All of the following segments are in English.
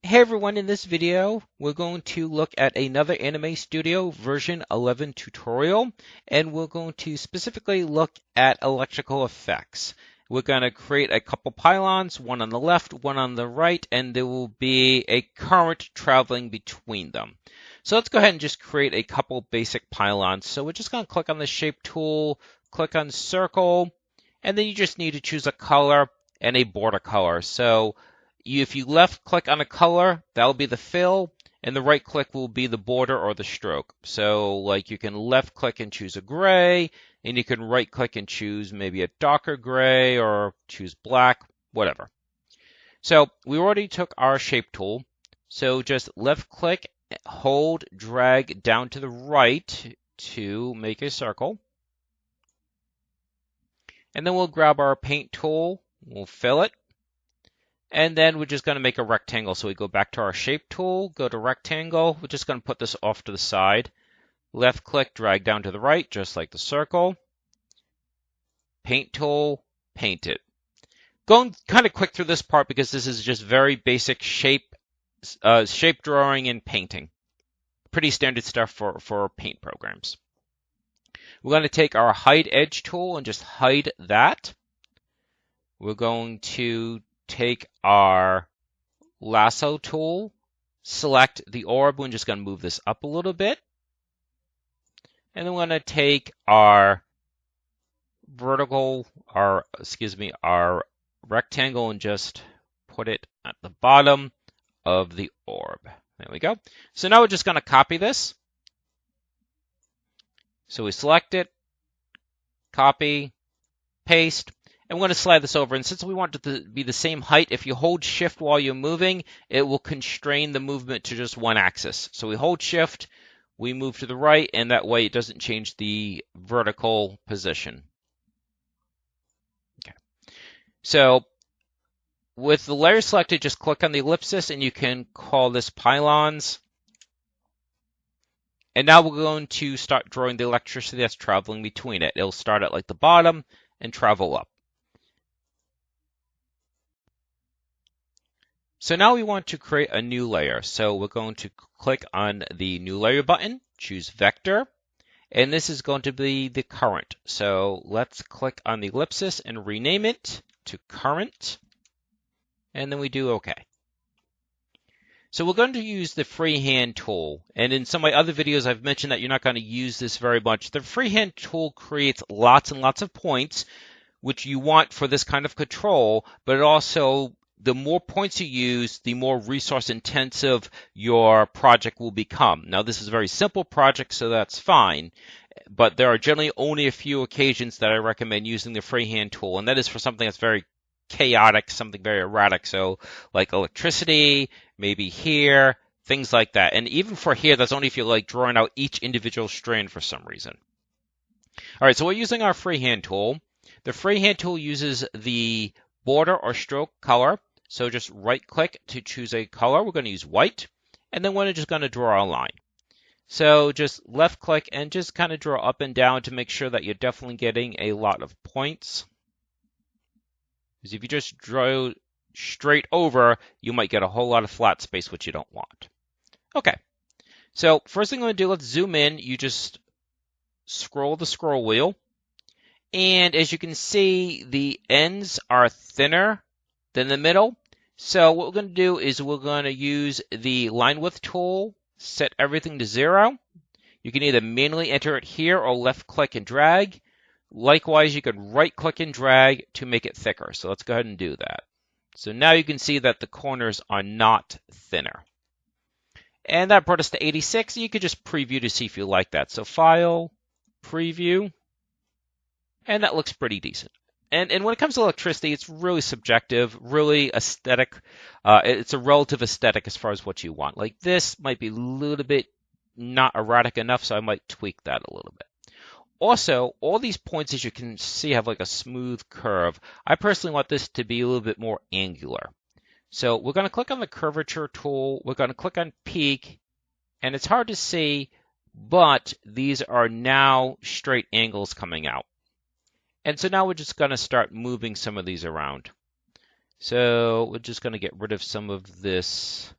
Hey everyone, in this video, we're going to look at another Anime Studio version 11 tutorial, and we're going to specifically look at electrical effects. We're going to create a couple pylons, one on the left, one on the right, and there will be a current traveling between them. So let's go ahead and just create a couple basic pylons. So we're just going to click on the shape tool, click on circle, and then you just need to choose a color and a border color. So if you left click on a color, that'll be the fill, and the right click will be the border or the stroke. So like you can left click and choose a gray, and you can right click and choose maybe a darker gray or choose black, whatever. So we already took our shape tool. So just left click, hold, drag down to the right to make a circle. And then we'll grab our paint tool, we'll fill it. And then we're just going to make a rectangle. So we go back to our shape tool, go to rectangle. We're just going to put this off to the side. Left click, drag down to the right, just like the circle. Paint tool, paint it. Going kind of quick through this part because this is just very basic shape drawing and painting. Pretty standard stuff for paint programs. We're going to take our hide edge tool and just hide that. We're going to take our lasso tool, select the orb. We're just going to move this up a little bit. And then we're going to take our our rectangle and just put it at the bottom of the orb. There we go. So now we're just going to copy this. So we select it, copy, paste. And we're going to slide this over, and since we want it to be the same height, if you hold shift while you're moving, it will constrain the movement to just one axis. So we hold shift, we move to the right, and that way it doesn't change the vertical position. Okay. So with the layer selected, just click on the ellipsis, and you can call this pylons. And now we're going to start drawing the electricity that's traveling between it. It'll start at like the bottom and travel up. So now we want to create a new layer. So we're going to click on the new layer button, choose vector, and this is going to be the current. So let's click on the ellipsis and rename it to current, and then we do OK. So we're going to use the Freehand Tool, and in some of my other videos I've mentioned that you're not going to use this very much. The Freehand Tool creates lots and lots of points, which you want for this kind of control, but it also the more points you use, the more resource intensive your project will become. Now, this is a very simple project, so that's fine, but there are generally only a few occasions that I recommend using the Freehand Tool, and that is for something that's very chaotic, something very erratic, so like electricity, maybe here, things like that. And even for here, that's only if you're like drawing out each individual strand for some reason. All right, so we're using our Freehand Tool. The Freehand Tool uses the border or stroke color. So just right click to choose a color. We're going to use white, and then we're just going to draw a line. So just left click and just kind of draw up and down to make sure that you're definitely getting a lot of points. Because if you just draw straight over, you might get a whole lot of flat space, which you don't want. Okay, so first thing I'm going to do, let's zoom in. You just scroll the scroll wheel. And as you can see, the ends are thinner than the middle. So what we're going to do is we're going to use the line width tool, set everything to 0. You can either manually enter it here or left click and drag. Likewise, you can right click and drag to make it thicker. So let's go ahead and do that. So now you can see that the corners are not thinner. And that brought us to 86. You could just preview to see if you like that. So File, Preview. And that looks pretty decent. And when it comes to electricity, it's really subjective, really aesthetic. It's a relative aesthetic as far as what you want. Like this might be a little bit not erratic enough, so I might tweak that a little bit. Also, all these points, as you can see, have like a smooth curve. I personally want this to be a little bit more angular. So we're going to click on the Curvature tool. We're going to click on Peak. And it's hard to see, but these are now straight angles coming out. And so now we're just going to start moving some of these around. So we're just going to get rid of some of this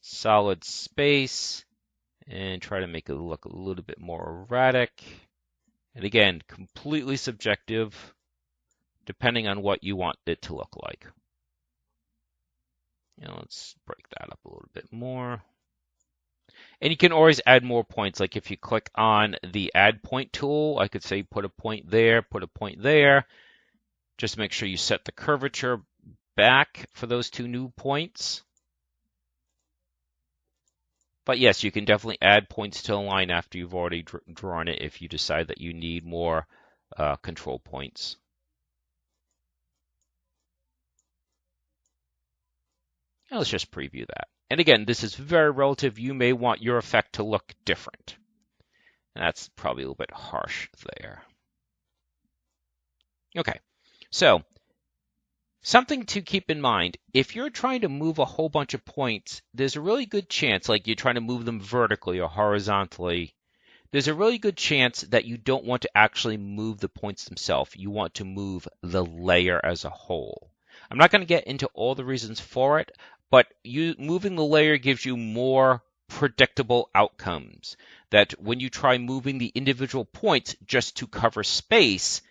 solid space and try to make it look a little bit more erratic. And again, completely subjective, depending on what you want it to look like. Now let's break that up a little bit more. And you can always add more points. Like if you click on the Add Point tool, I could say put a point there, put a point there. Just make sure you set the curvature back for those two new points. But yes, you can definitely add points to a line after you've already drawn it if you decide that you need more control points. Now let's just preview that. And again, this is very relative. You may want your effect to look different. And that's probably a little bit harsh there. Okay, so something to keep in mind, if you're trying to move a whole bunch of points, there's a really good chance, like you're trying to move them vertically or horizontally, there's a really good chance that you don't want to actually move the points themselves. You want to move the layer as a whole. I'm not going to get into all the reasons for it, but moving the layer gives you more predictable outcomes. That when you try moving the individual points just to cover space,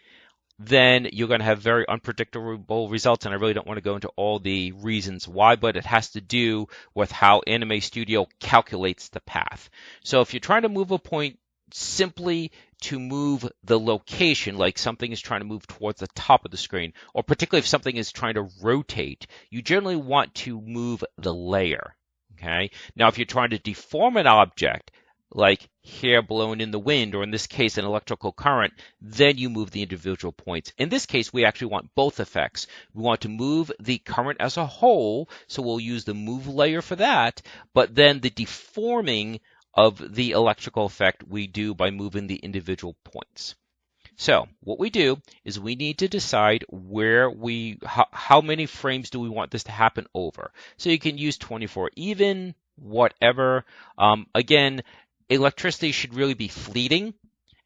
then you're going to have very unpredictable results, and I really don't want to go into all the reasons why, but it has to do with how Anime Studio calculates the path. So if you're trying to move a point simply to move the location, like something is trying to move towards the top of the screen, or particularly if something is trying to rotate, you generally want to move the layer. Okay? Now, if you're trying to deform an object, like hair blown in the wind, or in this case, an electrical current, then you move the individual points. In this case, we actually want both effects. We want to move the current as a whole, so we'll use the move layer for that, but then the deforming of the electrical effect we do by moving the individual points. So what we do is we need to decide how many frames do we want this to happen over. So you can use 24 even, whatever. Again, electricity should really be fleeting.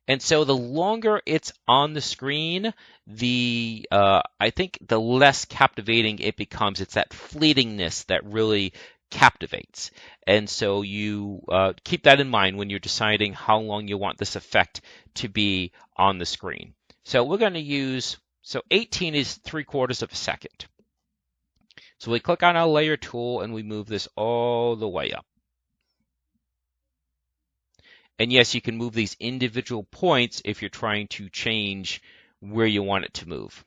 And so the longer it's on the screen, I think the less captivating it becomes. It's that fleetingness that really captivates. And so you keep that in mind when you're deciding how long you want this effect to be on the screen. So we're going to use, 18 is 3/4 of a second. So we click on our layer tool and we move this all the way up. And yes, you can move these individual points if you're trying to change where you want it to move.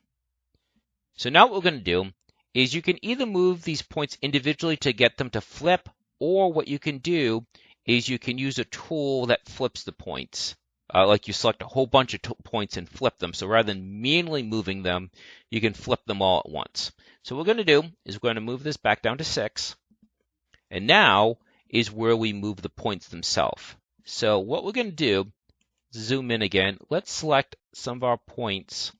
So now what we're going to do is you can either move these points individually to get them to flip, or what you can do is you can use a tool that flips the points. Like you select a whole bunch of points and flip them. So rather than manually moving them, you can flip them all at once. So what we're going to do is we're going to move this back down to 6. And now is where we move the points themselves. So what we're going to do, zoom in again. Let's select some of our points.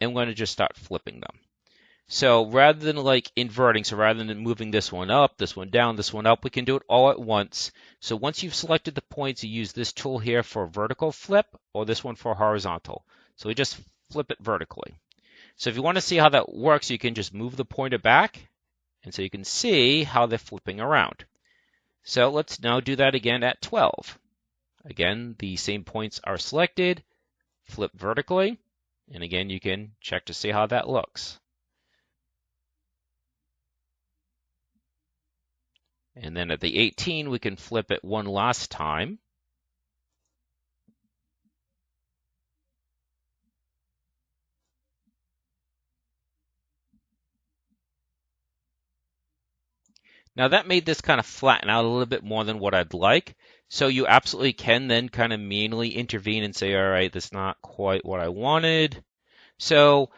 And we're going to just start flipping them. So rather than like inverting, so rather than moving this one up, this one down, this one up, we can do it all at once. So once you've selected the points, you use this tool here for vertical flip, or this one for horizontal. So we just flip it vertically. So if you want to see how that works, you can just move the pointer back, and so you can see how they're flipping around. So let's now do that again at 12. Again, the same points are selected, flip vertically, and again, you can check to see how that looks. And then at the 18, we can flip it one last time. Now that made this kind of flatten out a little bit more than what I'd like. So you absolutely can then kind of manually intervene and say, all right, that's not quite what I wanted. So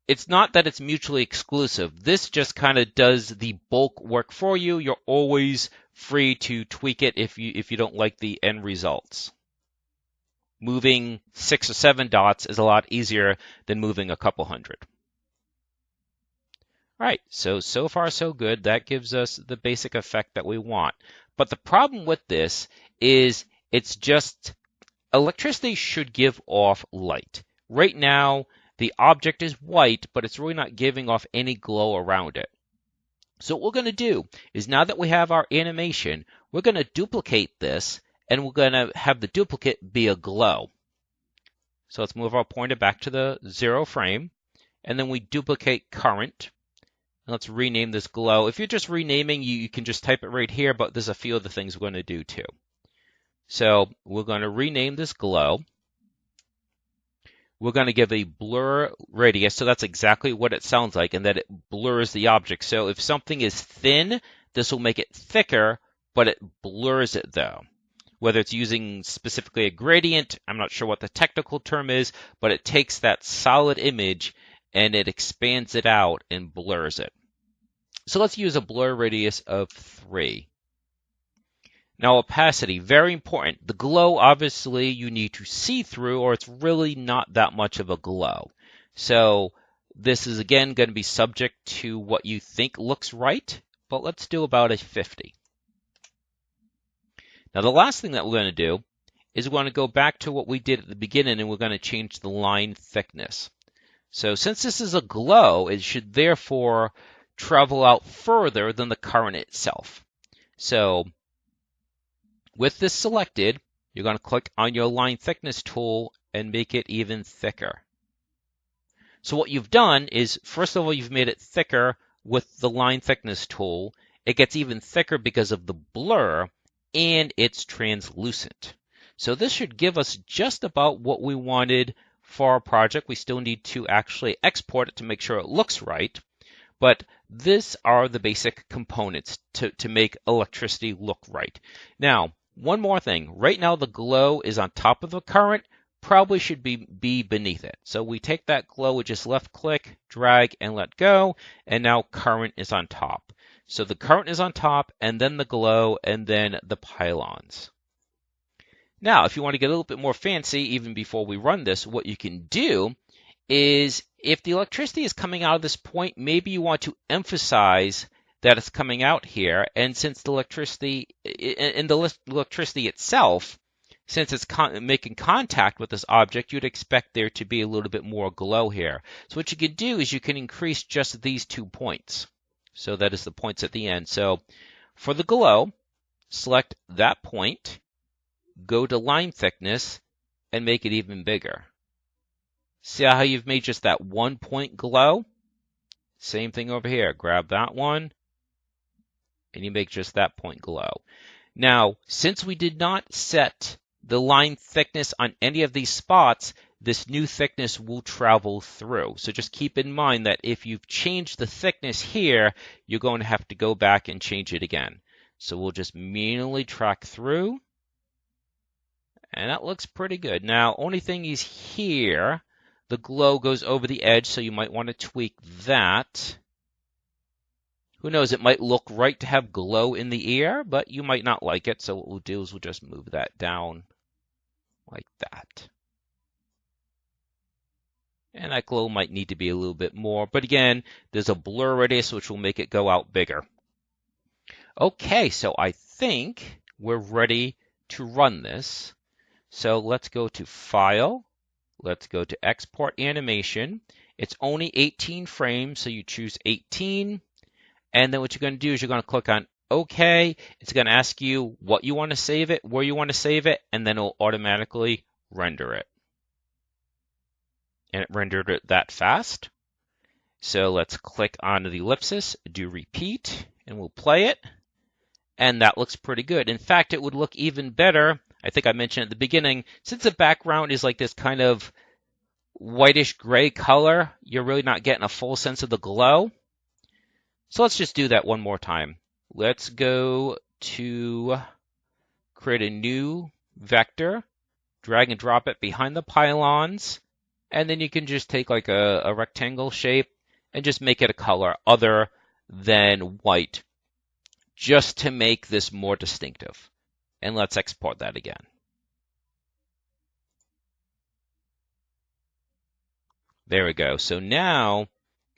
it's not that it's mutually exclusive. This just kind of does the bulk work for you. You're always free to tweak it if you don't like the end results. Moving 6 or 7 dots is a lot easier than moving a couple hundred. All right, so far so good. That gives us the basic effect that we want. But the problem with this is it's just electricity should give off light. Right now, the object is white, but it's really not giving off any glow around it. So what we're going to do is, now that we have our animation, we're going to duplicate this, and we're going to have the duplicate be a glow. So let's move our pointer back to the 0 frame, and then we duplicate current. And let's rename this glow. If you're just renaming, you can just type it right here, but there's a few other things we're going to do too. So we're going to rename this glow. We're going to give a blur radius, so that's exactly what it sounds like, and that it blurs the object. So if something is thin, this will make it thicker, but it blurs it though. Whether it's using specifically a gradient, I'm not sure what the technical term is, but it takes that solid image and it expands it out and blurs it. So let's use a blur radius of 3. Now opacity, very important. The glow, obviously, you need to see through, or it's really not that much of a glow. So this is, again, going to be subject to what you think looks right, but let's do about a 50. Now the last thing that we're going to do is we're going to go back to what we did at the beginning, and we're going to change the line thickness. So since this is a glow, it should therefore travel out further than the current itself. So with this selected, you're going to click on your line thickness tool and make it even thicker. So what you've done is, first of all, you've made it thicker with the line thickness tool. It gets even thicker because of the blur, and it's translucent. So this should give us just about what we wanted for our project. We still need to actually export it to make sure it looks right. But these are the basic components to make electricity look right. Now, one more thing. Right now, the glow is on top of the current. Probably should be beneath it. So we take that glow, we just left click, drag, and let go. And now current is on top. So the current is on top, and then the glow, and then the pylons. Now, if you want to get a little bit more fancy, even before we run this, what you can do is, if the electricity is coming out of this point, maybe you want to emphasize that it's coming out here. And since the electricity, in the electricity itself, since it's making contact with this object, you'd expect there to be a little bit more glow here. So what you can do is you can increase just these 2 points. So that is the points at the end. So for the glow, select that point, go to line thickness, and make it even bigger. See how you've made just that 1 point glow? Same thing over here. Grab that one, and you make just that point glow. Now, since we did not set the line thickness on any of these spots, this new thickness will travel through. So just keep in mind that if you've changed the thickness here, you're going to have to go back and change it again. So we'll just manually track through. And that looks pretty good. Now, only thing is here, the glow goes over the edge, so you might want to tweak that. Who knows, it might look right to have glow in the ear, but you might not like it. So what we'll do is we'll just move that down like that. And that glow might need to be a little bit more. But again, there's a blur radius, which will make it go out bigger. Okay, so I think we're ready to run this. So let's go to File. Let's go to Export Animation. It's only 18 frames, so you choose 18. And then what you're going to do is you're going to click on OK. It's going to ask you what you want to save it, where you want to save it, and then it'll automatically render it. And it rendered it that fast. So let's click on the ellipsis, do repeat, and we'll play it. And that looks pretty good. In fact, it would look even better. I think I mentioned at the beginning, since the background is like this kind of whitish gray color, you're really not getting a full sense of the glow. So let's just do that one more time. Let's go to create a new vector, drag and drop it behind the pylons, and then you can just take like a rectangle shape and just make it a color other than white, just to make this more distinctive. And let's export that again. There we go. So now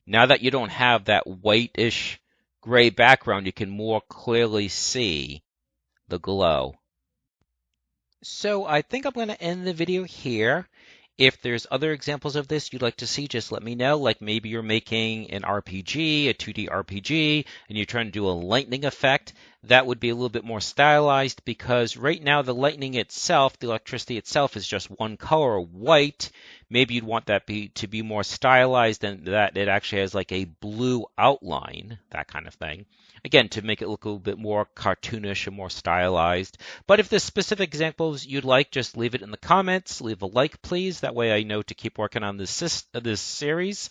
that you don't have that whitish gray background, you can more clearly see the glow. So I think I'm going to end the video here. If there's other examples of this you'd like to see, just let me know. Like maybe you're making an RPG, a 2D RPG, and you're trying to do a lightning effect. That would be a little bit more stylized because right now the lightning itself, the electricity itself, is just one color, white. Maybe you'd want that to be more stylized and that it actually has like a blue outline, that kind of thing. Again, to make it look a little bit more cartoonish and more stylized. But if there's specific examples you'd like, just leave it in the comments. Leave a like, please. That way I know to keep working on this series.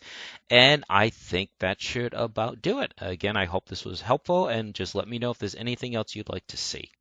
And I think that should about do it. Again, I hope this was helpful, and just let me know if there's anything else you'd like to see.